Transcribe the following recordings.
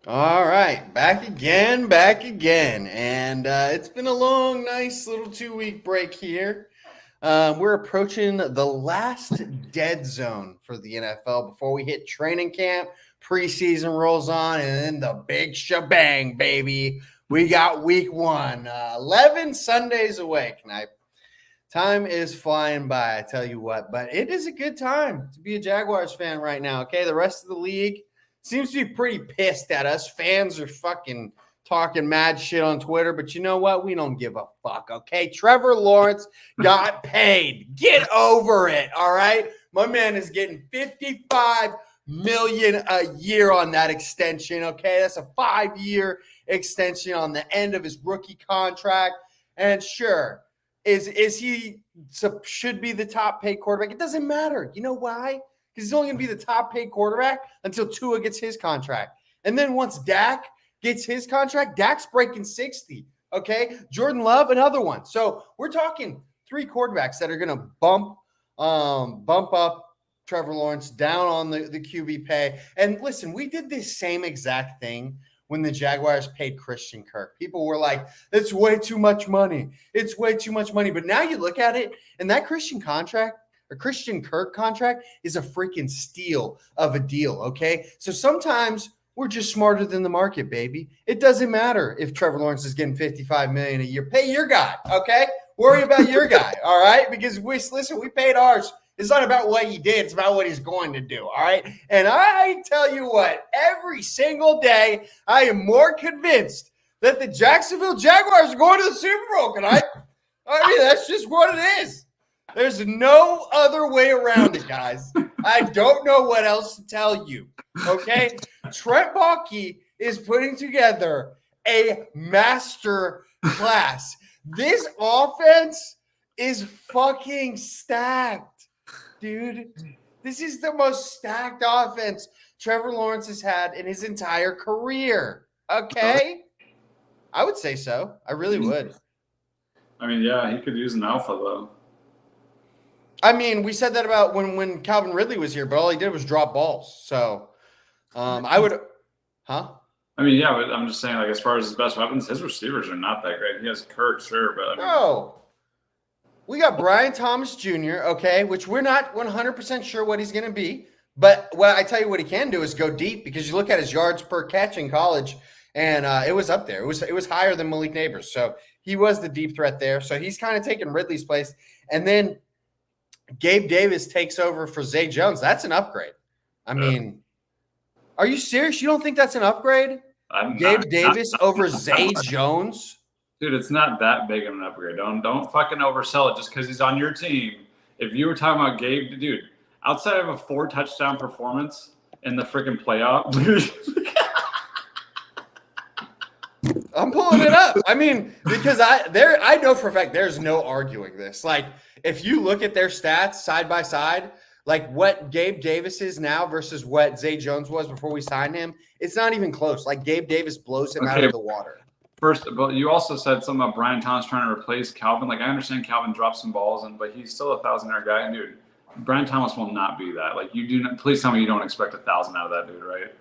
All right, back again. And it's been a long, nice little 2 week break here. We're approaching the last dead zone for the NFL before we hit training camp, preseason rolls on, and then the big shebang, baby. We got week one, 11 Sundays away. Time is flying by, I tell you what, but it is a good time to be a Jaguars fan right now, okay? The rest of the league seems to be pretty pissed at us. Fans are fucking talking mad shit on Twitter, but you know what? We don't give a fuck, okay? Trevor Lawrence got paid. Get over it, all right? My man is getting $55 million a year on that extension, okay? That's a 5-year extension on the end of his rookie contract. And sure, is he should be the top paid quarterback? It doesn't matter. You know why? Because he's only going to be the top paid quarterback until Tua gets his contract. And then once Dak gets his contract, Dak's breaking 60. Okay. Jordan Love, another one. So we're talking 3 quarterbacks that are going to bump up Trevor Lawrence down on the QB pay. And listen, we did this same exact thing when the Jaguars paid Christian Kirk. People were like, it's way too much money. It's way too much money. But now you look at it, and that Christian Kirk contract is a freaking steal of a deal, okay? So sometimes we're just smarter than the market, baby. It doesn't matter if Trevor Lawrence is getting $55 million a year. Pay your guy, okay? Worry about your guy, all right? Because we paid ours. It's not about what he did. It's about what he's going to do, all right? And I tell you what, every single day, I am more convinced that the Jacksonville Jaguars are going to the Super Bowl. I mean, that's just what it is. There's no other way around it, guys. I don't know what else to tell you, okay? Trent Baalke is putting together a master class. This offense is fucking stacked. Dude, this is the most stacked offense Trevor Lawrence has had in his entire career. Okay? I would say so. I really would. I mean, yeah, he could use an alpha, though. I mean, we said that about when Calvin Ridley was here, but all he did was drop balls. So I would – huh? I mean, yeah, but I'm just saying, like, as far as his best weapons, his receivers are not that great. He has Kirk, sure, but I mean, Bro. We got Brian Thomas Jr., okay, which we're not 100% sure what he's going to be. But what I tell you what he can do is go deep, because you look at his yards per catch in college, and it was up there. It was higher than Malik Neighbors. So he was the deep threat there. So he's kind of taking Ridley's place. And then Gabe Davis takes over for Zay Jones. That's an upgrade. I mean, are you serious? You don't think that's an upgrade? Gabe Davis over Zay Jones? Dude, it's not that big of an upgrade. Don't fucking oversell it just because he's on your team. If you were talking about Gabe, dude, outside of a 4-touchdown performance in the freaking playoff, I'm pulling it up. I mean, because I know for a fact there's no arguing this. Like, if you look at their stats side by side, like what Gabe Davis is now versus what Zay Jones was before we signed him, it's not even close. Like, Gabe Davis blows him out of the water. First, but you also said something about Brian Thomas trying to replace Calvin. Like, I understand Calvin dropped some balls, but he's still a 1,000-yard guy. And dude, Brian Thomas will not be that. Like, you do not. Please tell me you don't expect 1,000 out of that dude, right?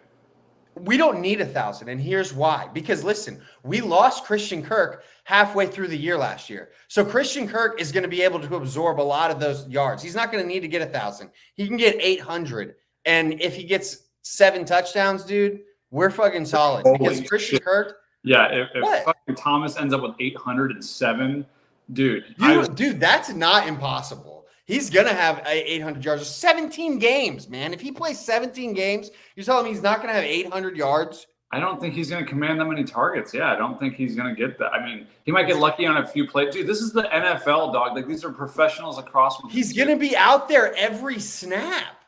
We don't need 1,000, and here's why. Because listen, we lost Christian Kirk halfway through the year last year, so Christian Kirk is going to be able to absorb a lot of those yards. He's not going to need to get 1,000. He can get 800, and if he gets 7 touchdowns, dude, we're fucking solid. Because Christian Kirk. Yeah, if fucking Thomas ends up with 807, dude. Dude, that's not impossible. He's going to have 800 yards. 17 games, man. If he plays 17 games, you're telling me he's not going to have 800 yards? I don't think he's going to command that many targets. Yeah, I don't think he's going to get that. I mean, he might get lucky on a few plays. Dude, this is the NFL, dog. Like, these are professionals across. He's going to be out there every snap.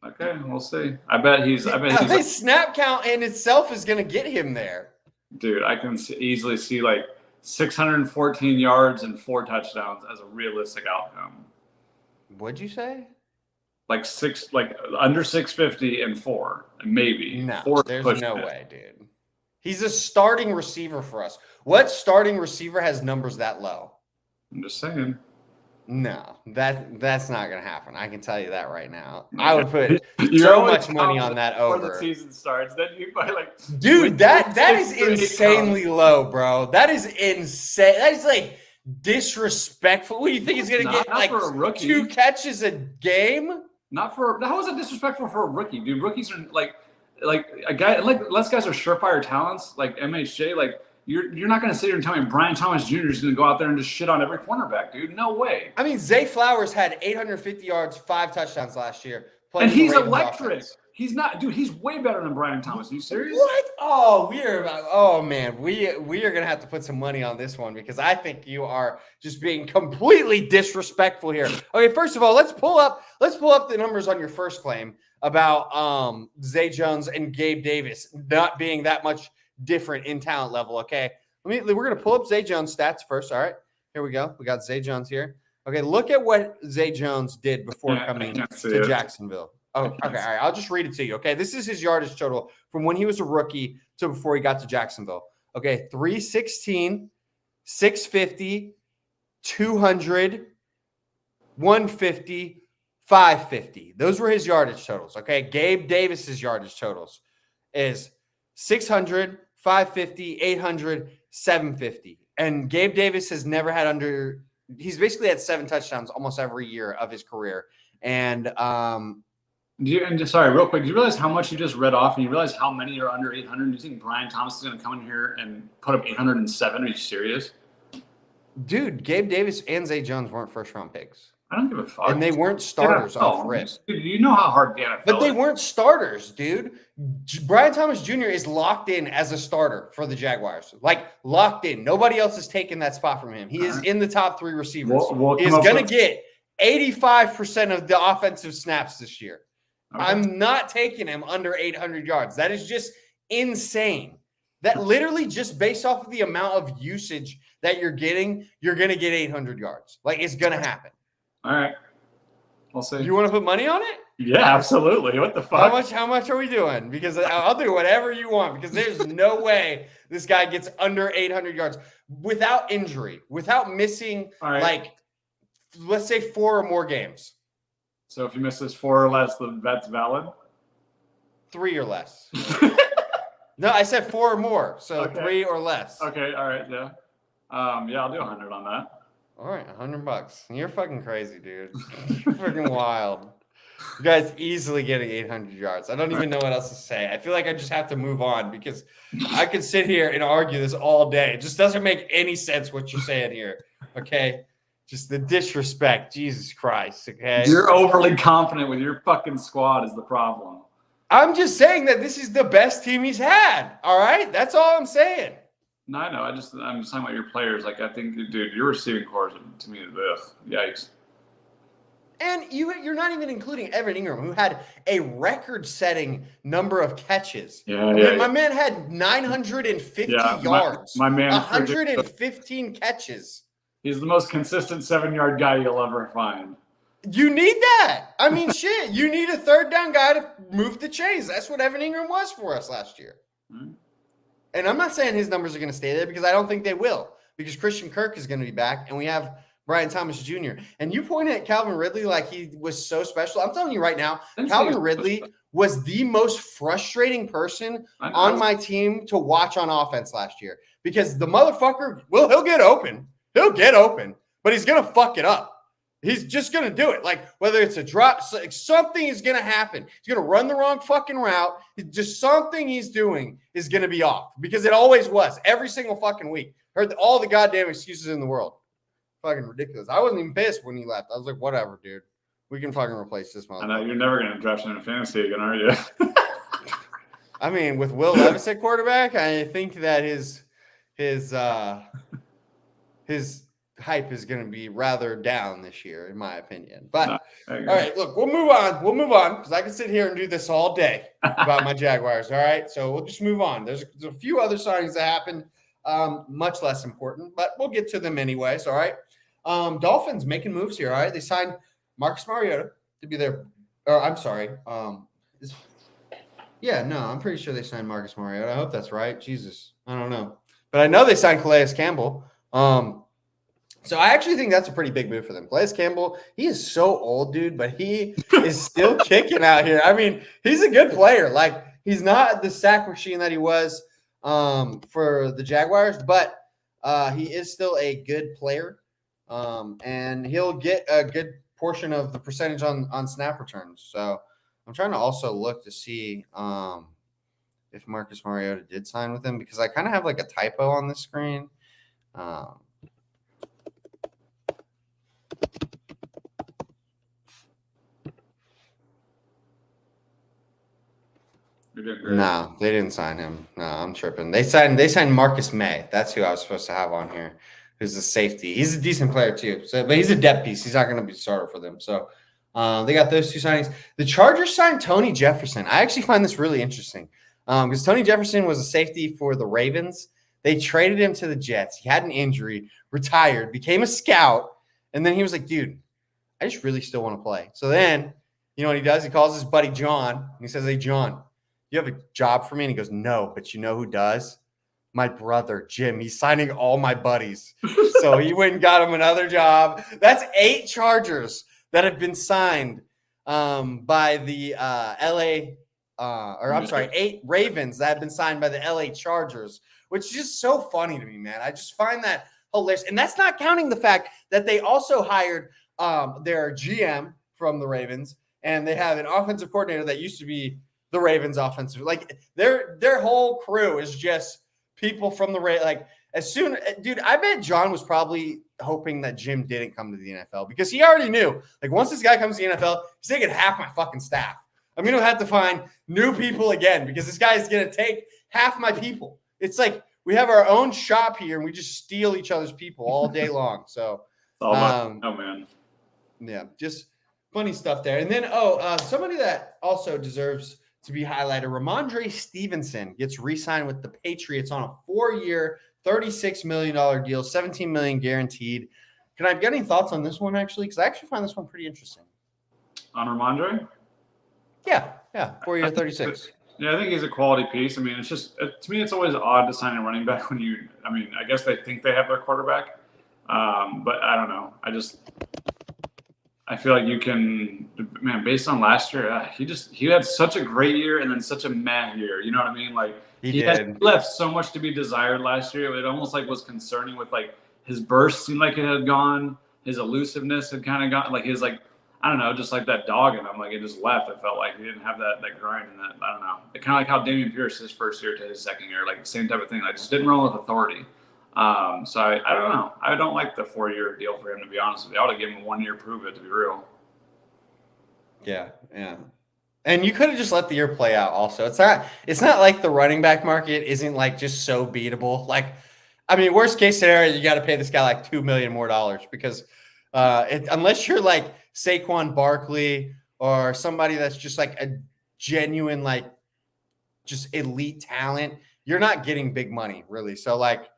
Okay, we'll see. I bet he's his snap count in itself is going to get him there. Dude, I can easily see like 614 yards and 4 touchdowns as a realistic outcome. What'd you say? Like under 650 and 4, maybe. No, there's no way, dude. He's a starting receiver for us. What starting receiver has numbers that low? I'm just saying. No, that's not going to happen. I can tell you that right now. I would put You're so always much money on that before the over. season starts. Then you buy like, Dude, that is 6 to 8 insanely comes. low, bro. That is insane. That is like disrespectful. What do you think he's going to get? Not Like for a rookie. 2 catches a game? How is it disrespectful for a rookie, dude? Rookies are like a guy like unless guys are surefire talents like MHJ. Like you're not going to sit here and tell me Brian Thomas Jr. is going to go out there and just shit on every cornerback, dude. No way. I mean, Zay Flowers had 850 yards, 5 touchdowns last year. And he's electric. He's not, dude. He's way better than Brian Thomas. Are you serious? What? Oh, man, we are gonna have to put some money on this one because I think you are just being completely disrespectful here. Okay, first of all, let's pull up the numbers on your first claim about Zay Jones and Gabe Davis not being that much different in talent level. Okay, we're gonna pull up Zay Jones stats first. All right, here we go. We got Zay Jones here. Okay, look at what Zay Jones did before coming to Jacksonville. Oh, okay. All right. I'll just read it to you. Okay. This is his yardage total from when he was a rookie to before he got to Jacksonville. Okay. 316, 650, 200, 150, 550. Those were his yardage totals. Okay. Gabe Davis's yardage totals is 600, 550, 800, 750. And Gabe Davis has never had he's basically had 7 touchdowns almost every year of his career. And, sorry, real quick. Do you realize how much you just read off, and you realize how many are under 800? Do you think Brian Thomas is going to come in here and put up 807? Are you serious? Dude, Gabe Davis and Zay Jones weren't first-round picks. I don't give a fuck. And they weren't starters off rip. Dude, you know how hard the NFL But they weren't starters, dude. Brian Thomas Jr. is locked in as a starter for the Jaguars. Like, locked in. Nobody else is taking that spot from him. He is in the top 3 receivers. He is going to get 85% of the offensive snaps this year. Okay. I'm not taking him under 800 yards. That is just insane. That literally just based off of the amount of usage that you're getting, you're going to get 800 yards. Like, it's going to happen. All right. We'll see. You want to put money on it? Yeah, absolutely. What the fuck? How much are we doing? Because I'll do whatever you want because there's no way this guy gets under 800 yards without injury, without missing, like, let's say 4 or more games. So if you miss this 4 or less, that's valid? 3 or less. No, I said 4 or more. So 3 or less. Okay. All right. Yeah. Yeah, I'll do 100 on that. All right. $100. You're fucking crazy, dude. You're fucking wild. You guys easily getting 800 yards. I don't even know what else to say. I feel like I just have to move on because I could sit here and argue this all day. It just doesn't make any sense what you're saying here. Okay. Just the disrespect. Jesus Christ. Okay. You're overly confident with your fucking squad is the problem. I'm just saying that this is the best team he's had. All right. That's all I'm saying. No, I know. I'm just talking about your players. Like, I think, dude, your receiving core to me is this. Yikes. And you're not even including Evan Ingram, who had a record-setting number of catches. My man had 950 yards. My man, 115 catches. He's the most consistent 7-yard guy you'll ever find. You need that. I mean, shit. You need a third down guy to move the chains. That's what Evan Ingram was for us last year. Mm-hmm. And I'm not saying his numbers are going to stay there because I don't think they will. Because Christian Kirk is going to be back, and we have Brian Thomas Jr. And you pointed at Calvin Ridley like he was so special. I'm telling you right now, Calvin Ridley was the most frustrating person on my team to watch on offense last year. Because the motherfucker, he'll get open. He'll get open, but he's going to fuck it up. He's just going to do it. Like, whether it's a drop, something is going to happen. He's going to run the wrong fucking route. Just something he's doing is going to be off because it always was every single fucking week. Heard all the goddamn excuses in the world. Fucking ridiculous. I wasn't even pissed when he left. I was like, whatever, dude. We can fucking replace this motherfucker. I know you're never going to draft him in fantasy again, are you? I mean, with Will Levis at quarterback, I think that his hype is going to be rather down this year, in my opinion. But all right, look, we'll move on. We'll move on because I can sit here and do this all day about my Jaguars. All right, so we'll just move on. There's a few other signings that happened, much less important, but we'll get to them anyways. All right, Dolphins making moves here. All right, they signed Marcus Mariota to be their. Or I'm sorry. I'm pretty sure they signed Marcus Mariota. I hope that's right. Jesus, I don't know, but I know they signed Calais Campbell. So I actually think that's a pretty big move for them. Calais Campbell, he is so old, dude, but he is still kicking out here. I mean, he's a good player. Like, he's not the sack machine that he was for the Jaguars, but he is still a good player. And he'll get a good portion of the percentage on snap returns. So I'm trying to also look to see if Marcus Mariota did sign with him, because I kind of have like a typo on the screen. No, they didn't sign him. No, I'm tripping. They signed Marcus May. That's who I was supposed to have on here. Who's a safety. He's a decent player too. So, but he's a depth piece. He's not going to be a starter for them. So they got those two signings. The Chargers signed Tony Jefferson. I actually find this really interesting because Tony Jefferson was a safety for the Ravens. They traded him to the Jets. He had an injury, retired, became a scout, and then he was like, dude, I just really still want to play. So then, you know what he does? He calls his buddy John, and he says, hey, John, you have a job for me? And he goes, no, but you know who does? My brother, Jim. He's signing all my buddies. So he went and got him another job. That's 8 Chargers that have been signed by the 8 Ravens that have been signed by the LA Chargers, which is just so funny to me, man. I just find that hilarious. And that's not counting the fact that they also hired their GM from the Ravens, and they have an offensive coordinator that used to be the Ravens offensive. Like their whole crew is just people from the like dude, I bet John was probably hoping that Jim didn't come to the NFL because he already knew, like, once this guy comes to the NFL, he's taking half my fucking staff. I'm going to have to find new people again because this guy is going to take half my people. It's like we have our own shop here and we just steal each other's people all day long. So, oh man. Yeah, just funny stuff there. And then, somebody that also deserves to be highlighted, Ramondre Stevenson gets re-signed with the Patriots on a 4-year, $36 million deal, $17 million guaranteed. Can I get any thoughts on this one, actually? Because I actually find this one pretty interesting. On Ramondre? Yeah, 4-year, 36. Yeah, I think he's a quality piece. I mean, it's just, to me, it's always odd to sign a running back when I guess they think they have their quarterback. But I don't know. I feel like you can, man, based on last year, he had such a great year and then such a meh year. You know what I mean? Like he had left so much to be desired last year. It almost like was concerning with like his burst seemed like it had gone, his elusiveness had kind of gone, like his like, I don't know, just like that dog in him, like it just left. It felt like he didn't have that grind and that, I don't know. It kind of like how Dameon Pierce his first year to his second year, like the same type of thing. I just didn't roll with authority. So I don't know. I don't like the 4-year deal for him, to be honest with you. I would have given him 1 year prove it, to be real. Yeah. And you could have just let the year play out also. It's not like the running back market isn't like just so beatable. Like, I mean, worst case scenario, you got to pay this guy like $2 million more because unless you're like Saquon Barkley or somebody that's just like a genuine, like just elite talent, you're not getting big money really. So like,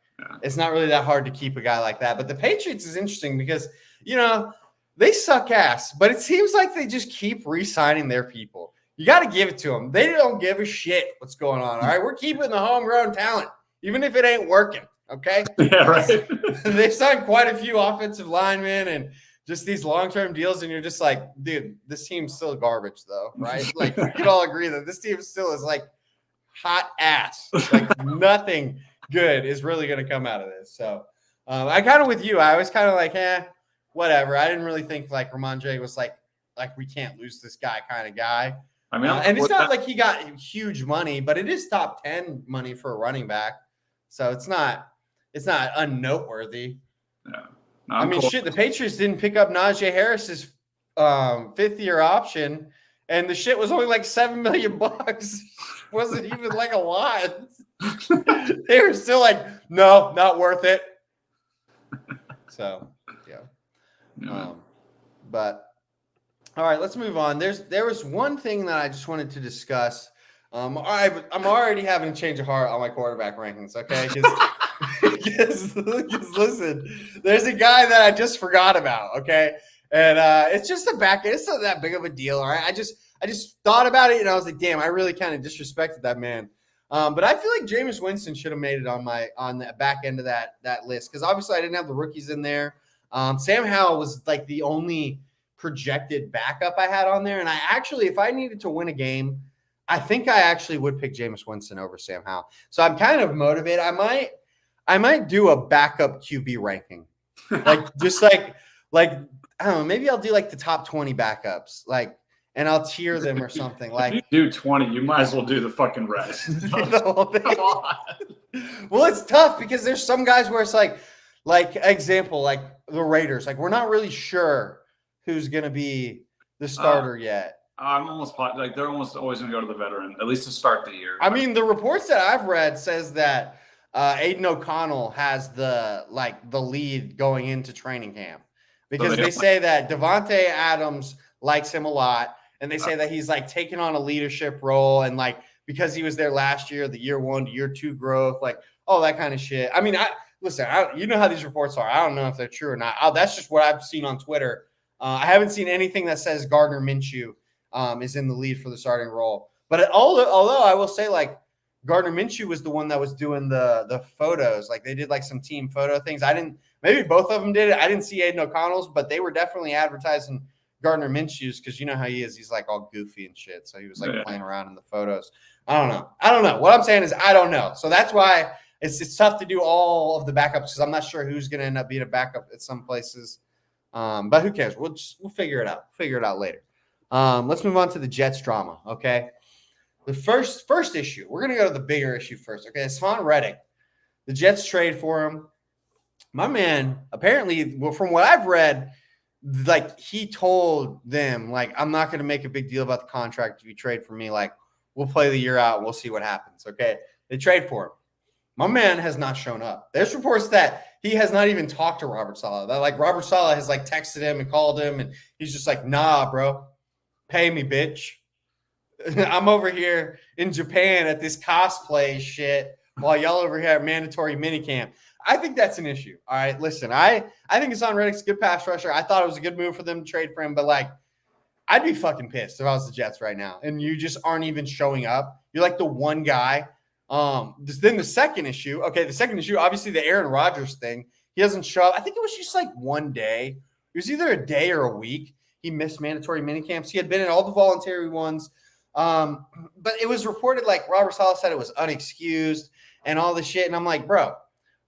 it's not really that hard to keep a guy like that. But the Patriots is interesting because, you know, they suck ass, but it seems like they just keep re-signing their people. You got to give it to them. They don't give a shit what's going on. All right, we're keeping the homegrown talent, even if it ain't working. Okay. Yeah, right. They've signed quite a few offensive linemen and just these long-term deals, and you're just like, dude, this team's still garbage, though, right? Like, we can all agree that this team still is like hot ass. Like, nothing good is really going to come out of this. So, I kind of with you. I was kind of like, whatever. I didn't really think like Ramondre was like we can't lose this guy kind of guy. I mean, and it's not like he got huge money, but it is top 10 money for a running back. So it's not unnoteworthy. Yeah. No, I mean, shit, the Patriots didn't pick up Najee Harris's 5th-year option, and the shit was only like $7 million. Wasn't even like a lot. They were still like, no, not worth it. So, yeah. But all right, let's move on. There was one thing that I just wanted to discuss. I'm already having a change of heart on my quarterback rankings. Okay, because listen, there's a guy that I just forgot about. Okay, and it's just it's not that big of a deal. All right, I just thought about it and I was like, damn, I really kind of disrespected that man. But I feel like Jameis Winston should have made it on the back end of that list because obviously I didn't have the rookies in there. Sam Howell was like the only projected backup I had on there. And I actually, if I needed to win a game, I think I actually would pick Jameis Winston over Sam Howell. So I'm kind of motivated. I might do a backup QB ranking. Like I don't know, maybe I'll do like the top 20 backups, like, and I'll tier them or something. Like, if you do 20, you might as well do the fucking rest. the whole thing. Come on. Well, it's tough because there's some guys where it's like example, like the Raiders, like we're not really sure who's going to be the starter yet. I'm almost like they're almost always going to go to the veteran, at least to start the year. I mean, the reports that I've read says that Aiden O'Connell has the lead going into training camp because they say that Devontae Adams likes him a lot, and they say that he's like taking on a leadership role, and like because he was there last year, the year 1 to year 2 growth, like all that kind of shit. I mean, listen, you know how these reports are. I don't know if they're true or not. That's just what I've seen on Twitter. I haven't seen anything that says Gardner Minshew is in the lead for the starting role. But although I will say, like, Gardner Minshew was the one that was doing the photos. Like, they did, like, some team photo things. Maybe both of them did it. I didn't see Aiden O'Connell's, but they were definitely advertising Gardner Minshew's because you know how he is. He's, like, all goofy and shit. So he was, like, playing around in the photos. I don't know. What I'm saying is I don't know. So that's why it's tough to do all of the backups because I'm not sure who's going to end up being a backup at some places. But who cares? We'll figure it out. Figure it out later. Let's move on to the Jets drama, okay? The first issue. We're going to go to the bigger issue first, okay? Haason Reddick. The Jets trade for him. My man, apparently, from what I've read, like, he told them, like, I'm not going to make a big deal about the contract if you trade for me. Like, we'll play the year out. We'll see what happens, okay? They trade for him. My man has not shown up. There's reports that he has not even talked to Robert Saleh. That, like, Robert Saleh has, like, texted him and called him, and he's just like, nah, bro. Pay me, bitch. I'm over here in Japan at this cosplay shit while y'all over here at mandatory minicamp. I think that's an issue. All right, listen, I think Haason Reddick's a good pass rusher. I thought it was a good move for them to trade for him, but, like, I'd be fucking pissed if I was the Jets right now and you just aren't even showing up. You're like the one guy. Then the second issue, obviously the Aaron Rodgers thing. He doesn't show up. I think it was just like one day. It was either a day or a week. He missed mandatory minicamps. He had been in all the voluntary ones. But it was reported like Robert Saleh said it was unexcused and all this shit. And I'm like, bro,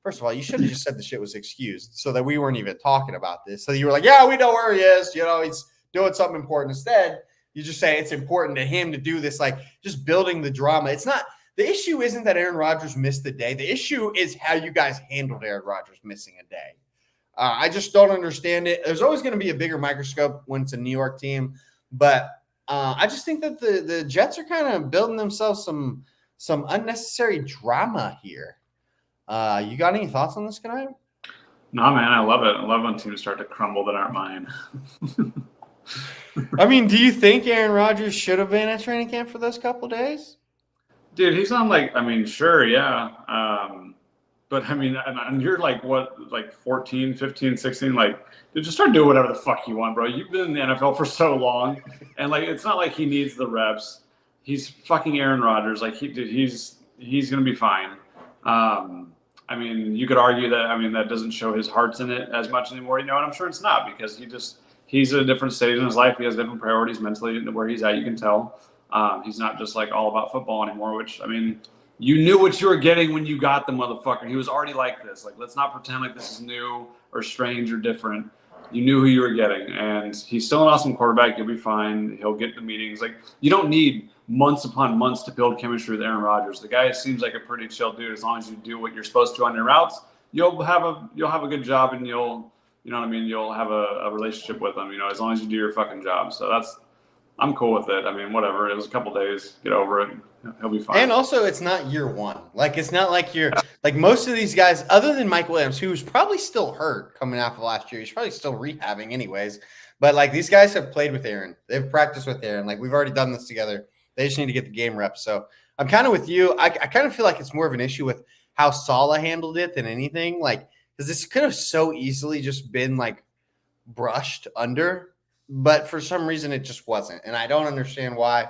first of all, you should have just said the shit was excused so that we weren't even talking about this. So you were like, yeah, we know where he is. You know, he's doing something important. Instead, you just say it's important to him to do this, like just building the drama. It's not – the issue isn't that Aaron Rodgers missed the day. The issue is how you guys handled Aaron Rodgers missing a day. I just don't understand it. There's always going to be a bigger microscope when it's a New York team. But I just think that the Jets are kind of building themselves some unnecessary drama here. You got any thoughts on this, Kanai? No, man, I love it. I love when teams start to crumble that aren't mine. I mean, do you think Aaron Rodgers should have been at training camp for those couple days? Dude, he's on sure, yeah. But I mean, and you're like, what, like 14, 15, 16? Like, dude, just start doing whatever the fuck you want, bro. You've been in the NFL for so long. And like, it's not like he needs the reps. He's fucking Aaron Rodgers. Like, he's going to be fine. I mean, you could argue that, that doesn't show his heart's in it as much anymore, and I'm sure it's not because he's at a different stage in his life. He has different priorities mentally where he's at, you can tell. He's not just like all about football anymore, which, you knew what you were getting when you got the motherfucker. He was already like this. Like, let's not pretend like this is new or strange or different. You knew who you were getting, and he's still an awesome quarterback. You'll be fine. He'll get the meetings. Like, you don't need months upon months to build chemistry with Aaron Rodgers. The guy seems like a pretty chill dude. As long as you do what you're supposed to on your routes, you'll have a good job, and you'll have a relationship with him. As long as you do your fucking job. So I'm cool with it. Whatever. It was a couple days. Get over it. He'll be fine. And also, it's not year one. Like, it's not like you're like most of these guys, other than Mike Williams, who's probably still hurt coming out of last year. He's probably still rehabbing anyways. But like, these guys have played with Aaron. They've practiced with Aaron. Like, we've already done this together. They just need to get the game reps. So I'm kind of with you. I kind of feel like it's more of an issue with how Saleh handled it than anything. Like, because this could have so easily just been like brushed under. But for some reason, it just wasn't. And I don't understand why.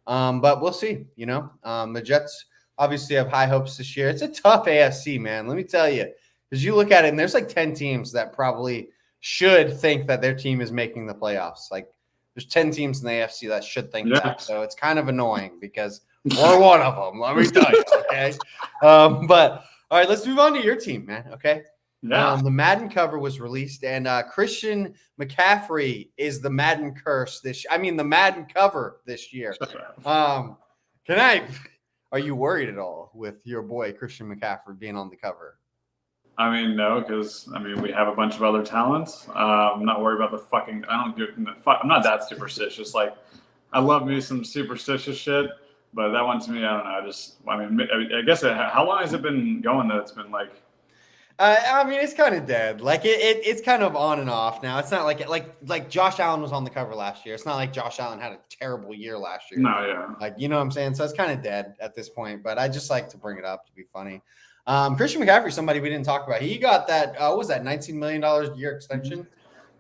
But we'll see. The Jets obviously have high hopes this year. It's a tough AFC, man. Let me tell you. Because you look at it, and there's like 10 teams that probably should think that their team is making the playoffs. Like there's 10 teams in the AFC that should think that. So it's kind of annoying because we're one of them. Let me tell you. Okay. But all right, let's move on to your team, man. Okay. Yeah. The Madden cover was released, and Christian McCaffrey is the Madden curse the Madden cover this year. Are you worried at all with your boy Christian McCaffrey being on the cover? I mean, no, because we have a bunch of other talents. I'm not worried about the fucking. I'm not that superstitious. Like, I love me some superstitious shit, but that one to me, I don't know. I guess how long has it been going that it's been like? It's kind of dead. Like it's kind of on and off now. It's not like Josh Allen was on the cover last year. It's not like Josh Allen had a terrible year last year. No, yeah. Like, you know what I'm saying? So it's kind of dead at this point, but I just like to bring it up to be funny. Christian McCaffrey, somebody we didn't talk about. He got that, what was that, $19 million a year extension?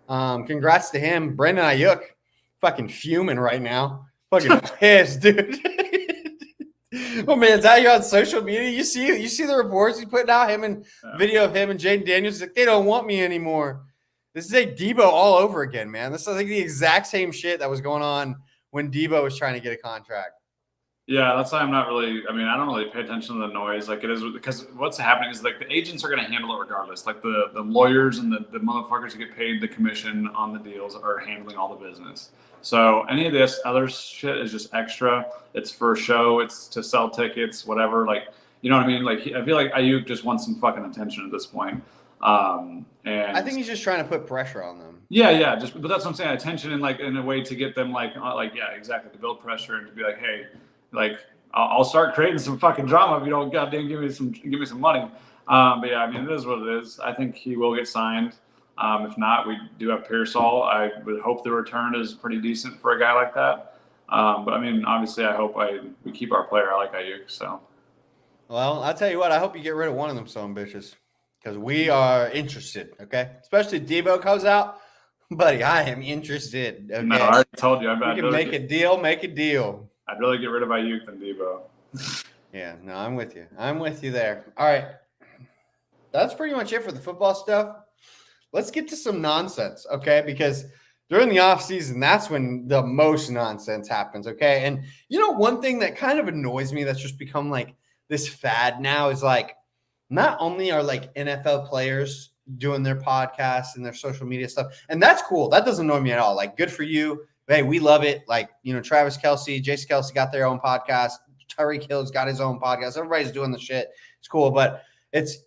Congrats to him. Brandon Ayuk, fucking fuming right now. Fucking pissed, dude. Oh man, is that you on social media? You see the reports he's putting out, video of him and Jaden Daniels. Like, they don't want me anymore. This is a Debo all over again, man. This is like the exact same shit that was going on when Debo was trying to get a contract. Yeah, that's why I'm not really. I don't really pay attention to the noise like it is because what's happening is like the agents are going to handle it regardless. Like the lawyers and the motherfuckers who get paid the commission on the deals are handling all the business. So any of this other shit is just extra. It's for show. It's to sell tickets, whatever. Like, you know what I mean? Like, I feel like Ayuk just wants some fucking attention at this point. And I think he's just trying to put pressure on them. Yeah. But that's what I'm saying. Attention in a way to get them yeah, exactly, to build pressure and to be like, hey, like I'll start creating some fucking drama if you don't goddamn give me some money. But yeah, it is what it is. I think he will get signed. If not, we do have Pearsall. I would hope the return is pretty decent for a guy like that. But obviously, I hope we keep our player. I like Ayuk. So. Well, I'll tell you what. I hope you get rid of one of them son bitches because we are interested. Okay, especially if Debo comes out, buddy. I am interested. Okay? No, I already told you. We can make a deal. Make a deal. I'd rather get rid of Ayuk than Debo. Yeah, no, I'm with you. I'm with you there. All right. That's pretty much it for the football stuff. Let's get to some nonsense, okay? Because during the offseason, that's when the most nonsense happens, okay? And, one thing that kind of annoys me that's just become like this fad now is like not only are like NFL players doing their podcasts and their social media stuff, and that's cool. That doesn't annoy me at all. Like, good for you. Hey, we love it. Like, Travis Kelce, Jason Kelce got their own podcast. Tyreek Hill's got his own podcast. Everybody's doing the shit. It's cool. But it's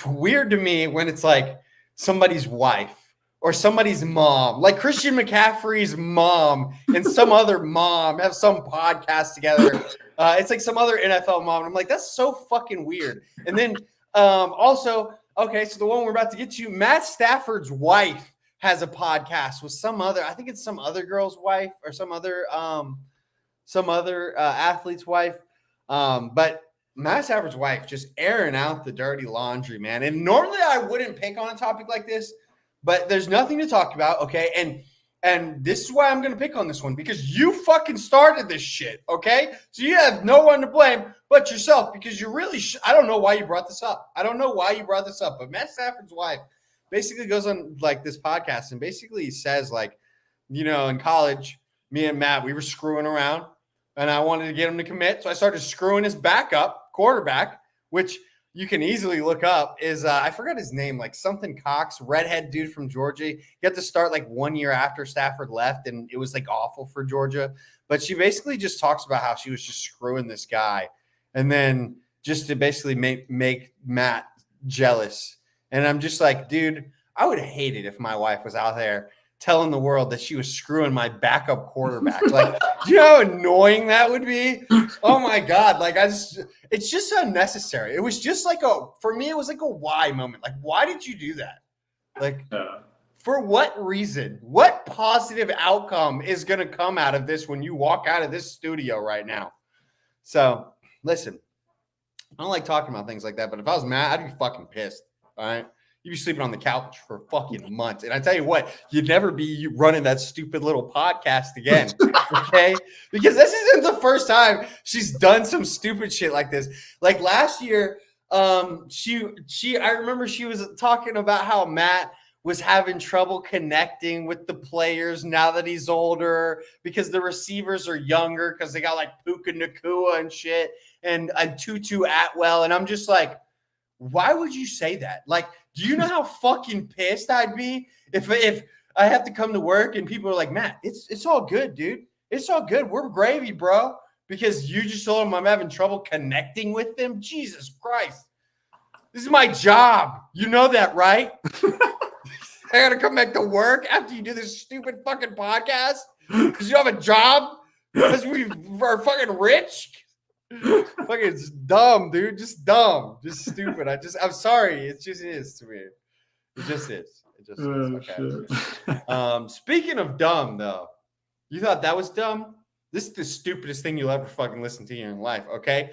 weird to me when it's like somebody's wife or somebody's mom, like Christian McCaffrey's mom and some other mom have some podcast together. It's like some other NFL mom. And I'm like, that's so fucking weird. And then also, okay, so the one we're about to get to, Matt Stafford's wife has a podcast with I think it's some other girl's wife or some other athlete's wife. But Matt Stafford's wife just airing out the dirty laundry, man. And normally I wouldn't pick on a topic like this, but there's nothing to talk about, okay? And this is why I'm going to pick on this one, because you fucking started this shit, okay? So you have no one to blame but yourself, because you really I don't know why you brought this up. But Matt Stafford's wife basically goes on like this podcast and basically says like, in college, me and Matt, we were screwing around and I wanted to get him to commit. So I started screwing his backup quarterback, which you can easily look up is, I forgot his name, like something Cox, redhead dude from Georgia. He got to start like 1 year after Stafford left and it was like awful for Georgia. But she basically just talks about how she was just screwing this guy. And then just to basically make Matt jealous. And I'm just like, dude, I would hate it if my wife was out there telling the world that she was screwing my backup quarterback. Like, do you know how annoying that would be? Oh my God. Like it's just unnecessary. It was just like for me, it was like a why moment. Like, why did you do that? Like, for what reason? What positive outcome is going to come out of this when you walk out of this studio right now? So listen, I don't like talking about things like that, but if I was mad, I'd be fucking pissed. All right. You'd be sleeping on the couch for fucking months. And I tell you what, you'd never be running that stupid little podcast again. Okay. Because this isn't the first time she's done some stupid shit like this. Like last year, I remember she was talking about how Matt was having trouble connecting with the players now that he's older because the receivers are younger because they got like Puka Nacua and shit and Tutu Atwell. And I'm just like, why would you say that? Like, do you know how fucking pissed I'd be if I have to come to work and people are like, Matt, it's all good, dude. It's all good. We're gravy, bro. Because you just told them I'm having trouble connecting with them. Jesus Christ. This is my job. You know that, right? I got to come back to work after you do this stupid fucking podcast because you have a job because we are fucking rich. Fucking it's dumb, dude. Just dumb. Just stupid. I'm sorry. It just is to me. It just is. It just is. Okay. Speaking of dumb, though, you thought that was dumb? This is the stupidest thing you'll ever fucking listen to in your life, okay?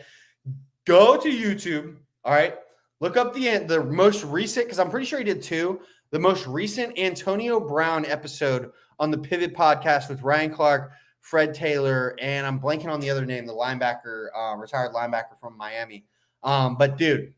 Go to YouTube, all right? Look up the most recent, because I'm pretty sure he did two, the most recent Antonio Brown episode on the Pivot podcast with Ryan Clark, Fred Taylor, and I'm blanking on the other name, the linebacker, retired linebacker from Miami. But, dude,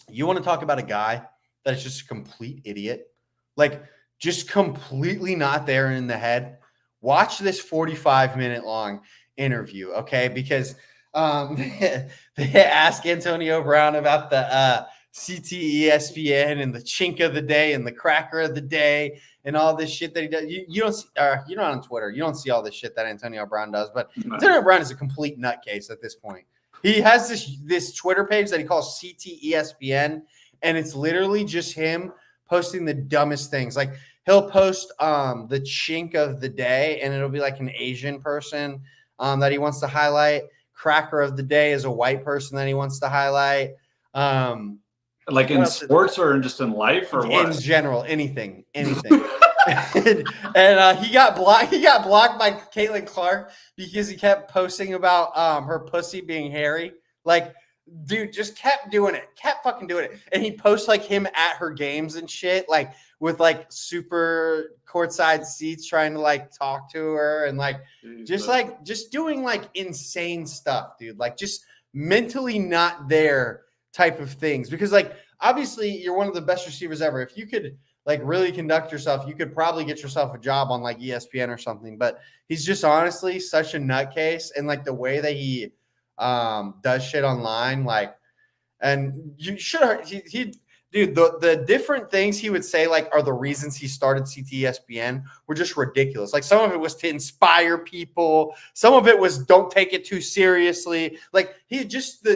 you want to talk about a guy that is just a complete idiot? Like, just completely not there in the head? Watch this 45-minute long interview, okay? Because they ask Antonio Brown about the CT ESPN and the chink of the day and the cracker of the day and all this shit that he does. You don't see, you're not on Twitter. You don't see all this shit that Antonio Brown does. But Antonio Brown is a complete nutcase at this point. He has this Twitter page that he calls CT ESPN, and it's literally just him posting the dumbest things. Like, he'll post the chink of the day, and it'll be like an Asian person that he wants to highlight. Cracker of the day is a white person that he wants to highlight. Like in sports or just in life or what? In general, anything. and he got blocked. He got blocked by Caitlin Clark because he kept posting about her pussy being hairy. Like, dude, just kept doing it. Kept fucking doing it. And he posts like him at her games and shit, like with like super courtside seats trying to like talk to her and like just doing like insane stuff, dude. Like just mentally not there type of things. Because like obviously you're one of the best receivers ever. If you could like really conduct yourself, you could probably get yourself a job on like ESPN or something. But he's just honestly such a nutcase, and like the way that he does shit online, like, and you should he dude, the different things he would say like are the reasons he started CTESPN were just ridiculous. Like some of it was to inspire people, some of it was don't take it too seriously. Like he's just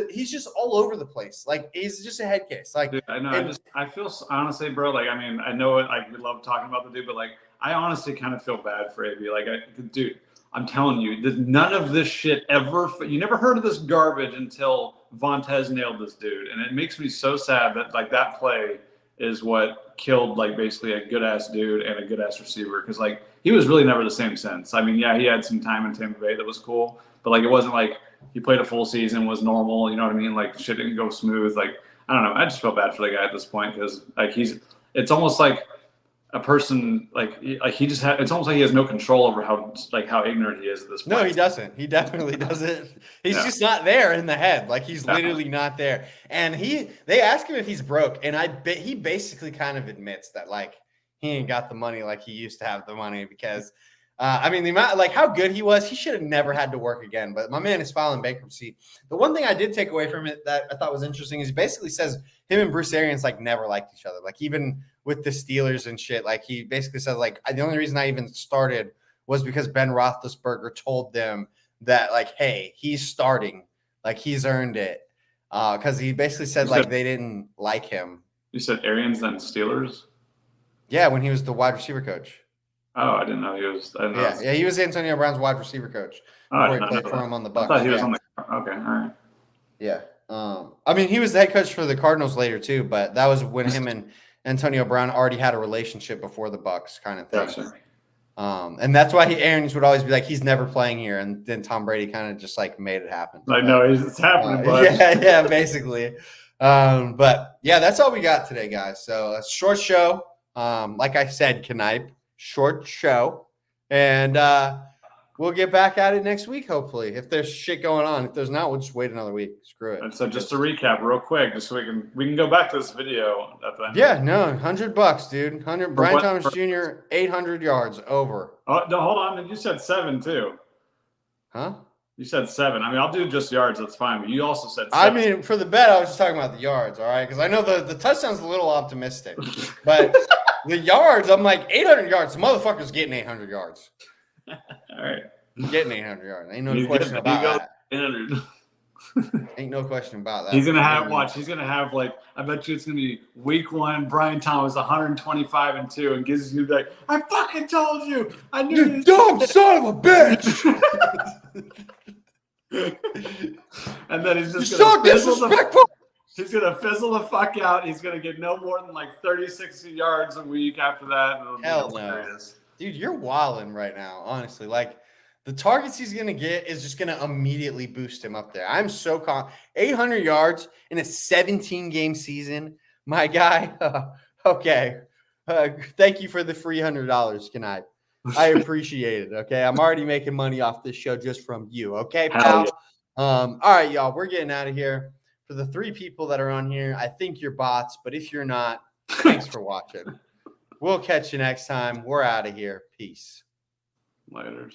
all over the place. Like he's just a head case. Like, dude, I know. I feel honestly, bro. Like, I mean, I know it. Like we love talking about the dude, but like I honestly kind of feel bad for AB. Like, dude, I'm telling you, none of this shit ever. You never heard of this garbage until Vontez nailed this dude, and it makes me so sad that like that play is what killed like basically a good ass dude and a good ass receiver, because like he was really never the same since. I mean, yeah, he had some time in Tampa Bay that was cool, but like it wasn't like he played a full season, was normal. You know what I mean? Like shit didn't go smooth. Like I don't know. I just feel bad for the guy at this point because like it's almost like a person he just it's almost like he has no control over how ignorant he is at this point. No, he doesn't. He definitely doesn't. He's just not there in the head. Like he's literally not there. And they ask him if he's broke, and I bet he basically kind of admits that like he ain't got the money like he used to have the money, because I mean the amount like how good he was, he should have never had to work again. But my man is filing bankruptcy. The one thing I did take away from it that I thought was interesting is he basically says him and Bruce Arians like never liked each other. Like even with the Steelers and shit, like he basically says like the only reason I even started was because Ben Roethlisberger told them that like, hey, he's starting, like he's earned it, because he basically said like they didn't like him. You said Arians then Steelers? Yeah, when he was the wide receiver coach. Oh, I didn't know he was. Yeah, he was Antonio Brown's wide receiver coach before he played for him on the Bucs. I thought he was on the. Okay, all right. Yeah, I mean he was the head coach for the Cardinals later too, but that was when him and Antonio Brown already had a relationship before the Bucs, kind of thing. Gotcha. And that's why Arians would always be like, he's never playing here, and then Tom Brady kind of just like made it happen. Like, no, it's happening. Yeah, basically. But yeah, that's all we got today, guys. So a short show. Like I said, Knipe, short show, and we'll get back at it next week, hopefully. If there's shit going on. If there's not, we'll just wait another week. Screw it. And so just to recap real quick, just so we can go back to this video at the end. Yeah, no, $100, dude. Brian Thomas Jr., 800 yards over. Oh, no, hold on. You said 7 too. Huh? You said 7. I mean, I'll do just yards. That's fine. But you also said 7. I mean, for the bet, I was just talking about the yards, all right? Because I know the touchdown's a little optimistic. But the yards, I'm like, 800 yards. The motherfucker's getting 800 yards. All right. Getting 800 yards. Ain't no question about that. 800. Ain't no question about that. He's going to have, watch, he's going to have, like, I bet you it's going to be week 1, Brian Thomas, 125-2, and gives you like, I fucking told you. I knew you dumb son of a bitch. And then he's just so disrespectful. He's going to fizzle the fuck out. He's going to get no more than like 36 yards a week after that. Hell no. Dude, you're wilding right now, honestly. Like, the targets he's going to get is just going to immediately boost him up there. I'm so confident. 800 yards in a 17-game season. My guy, okay. Thank you for the free $100, can I appreciate it, okay? I'm already making money off this show just from you, okay, pal? All right, y'all, we're getting out of here. For the 3 people that are on here, I think you're bots, but if you're not, thanks for watching. We'll catch you next time. We're out of here. Peace. Laters.